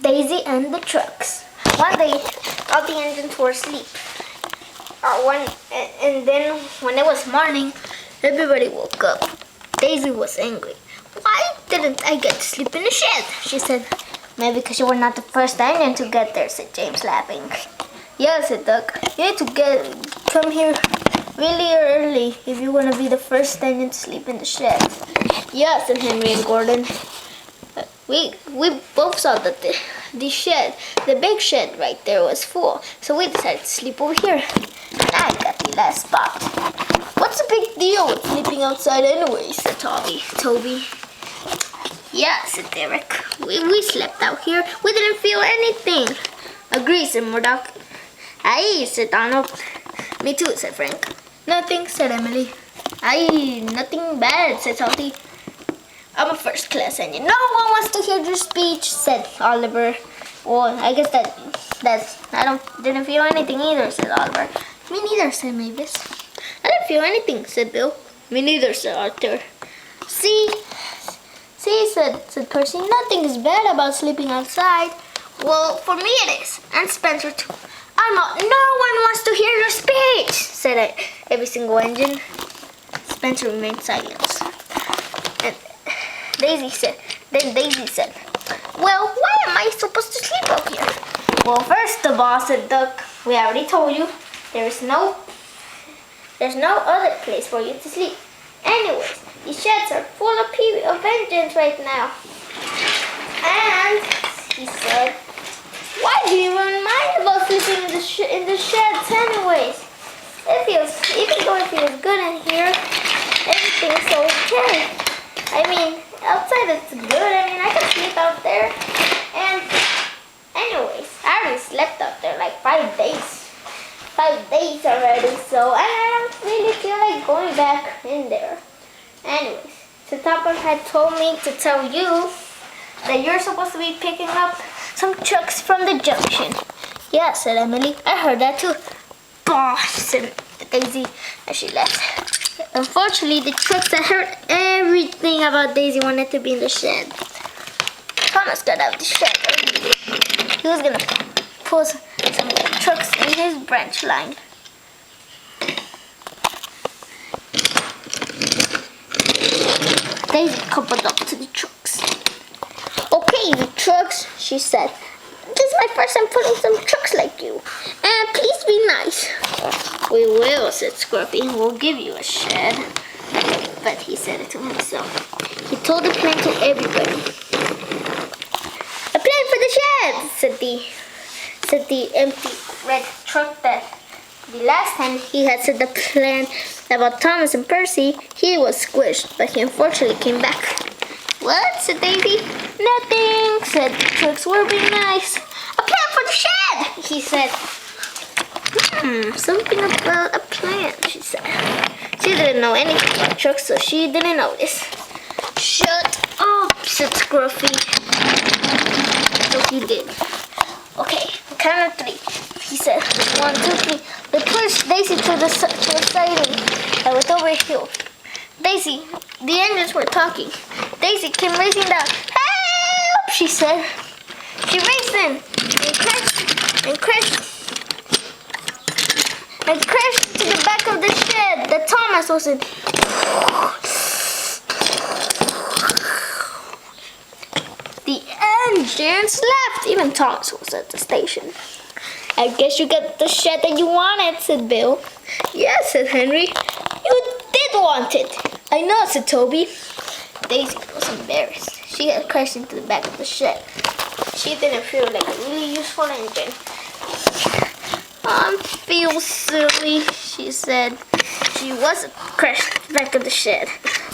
Daisy and the trucks. One day, all the engines were asleep. And then when it was morning, everybody woke up. Daisy was angry. Why didn't I get to sleep in the shed? She said. Maybe because you were not the first engine to get there, said James, laughing. Yeah, said Doug. You need to come here really early if you want to be the first engine to sleep in the shed. Yeah, said Henry and Gordon. We both saw that the shed, the big shed right there, was full, so we decided to sleep over here. And I got the last spot. What's the big deal with sleeping outside anyway? Said Toby. Yeah, said Derek. We slept out here. We didn't feel anything. Agree, said Murdoch. Aye, said Donald. Me too, said Frank. Nothing, said Emily. Aye, nothing bad, said Salty. I'm a first class engine. No one wants to hear your speech, said Oliver. Well, I guess didn't feel anything either, said Oliver. Me neither, said Mavis. I didn't feel anything, said Bill. Me neither, said Arthur. See, said Percy. Nothing is bad about sleeping outside. Well, for me it is. And Spencer too. No one wants to hear your speech, said every single engine. Spencer remained silent. And Daisy said, well, why am I supposed to sleep up here? Well, first of all, said Duck, we already told you, there's no other place for you to sleep. Anyways, the sheds are full of engines right now. And he said, why do you even mind about sleeping in the sheds anyways? Even though it feels good in here, everything's okay. I mean, outside it's good. I mean, I can sleep out there. And anyways, I already slept up there like 5 days. 5 days already, so I don't really feel like going back in there. Anyways, so Topper had told me to tell you that you're supposed to be picking up some trucks from the junction. Yeah, said Emily. I heard that too. Bah, said Daisy as she left. Unfortunately, the trucks that heard everything about Daisy wanted to be in the shed. Thomas got out of the shed early. He was gonna pull some trucks in his branch line. Daisy coupled up to the trucks. Okay, the trucks, she said. This is my first time putting some trucks like you. And please be nice. We will, said Scruffy. We'll give you a shed. But he said it to himself. He told the plan to everybody. A plan for the shed, said the empty red truck that the last time he had said the plan about Thomas and Percy, he was squished, but he unfortunately came back. What? Said Daisy. Nothing, said the trucks. We're being nice. A plan for the shed, he said. Something about a plan, she said. She didn't know anything about trucks, so she didn't notice. Shut up, said Scruffy. So he did. Okay, count of 3, he said. 1, 2, 3. They pushed Daisy to the siding that was over a hill. Daisy, the engines were talking. Daisy came racing down. Help, she said. She raced in and crashed into the back of the shed that Thomas was in. The engines left. Even Thomas was at the station. I guess you got the shed that you wanted, said Bill. Yes, said Henry. You did want it. I know, said Toby. Daisy was embarrassed. She had crashed into the back of the shed. She didn't feel like a really useful engine. I feel silly, she said. She wasn't crashed back of the shed.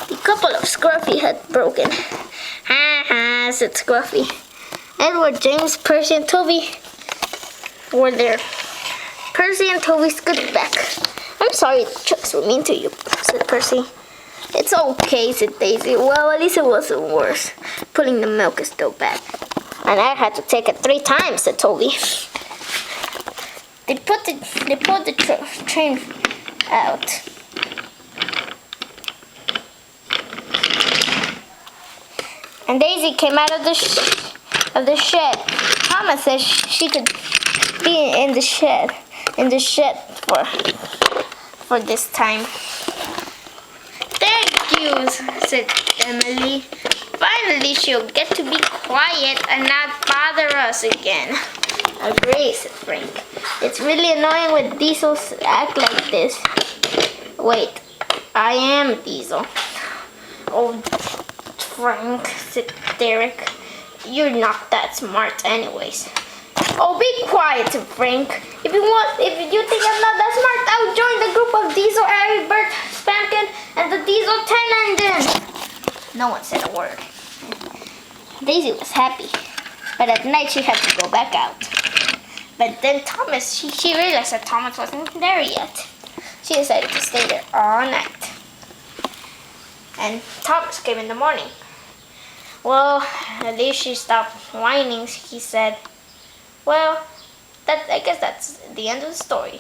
The couple of Scruffy had broken. Ha ha, said Scruffy. Edward, James, Percy, and Toby were there. Percy and Toby scooted back. I'm sorry the trucks were mean to you, said Percy. It's okay, said Daisy. Well, at least it wasn't worse. Pulling the milk is still bad. And I had to take it 3 times, said Toby. They pulled the train out. And Daisy came out of the shed. Thomas said she could be in the shed for this time. Thank you, said Emily. Finally, she'll get to be quiet and not bother us again. Agree, said Frank. It's really annoying when Diesels act like this. Wait, I am Diesel. Oh, Frank, said Derek. You're not that smart anyways. Oh, be quiet, said Frank. If you think I'm not that smart, I'll join the group of Diesel, Harry, Bert, Spamkin, and the Diesel 10 engine. No one said a word. Daisy was happy, but at night she had to go back out. But then Thomas, she realized that Thomas wasn't there yet. She decided to stay there all night. And Thomas came in the morning. Well, at least she stopped whining, he said. Well, I guess that's the end of the story.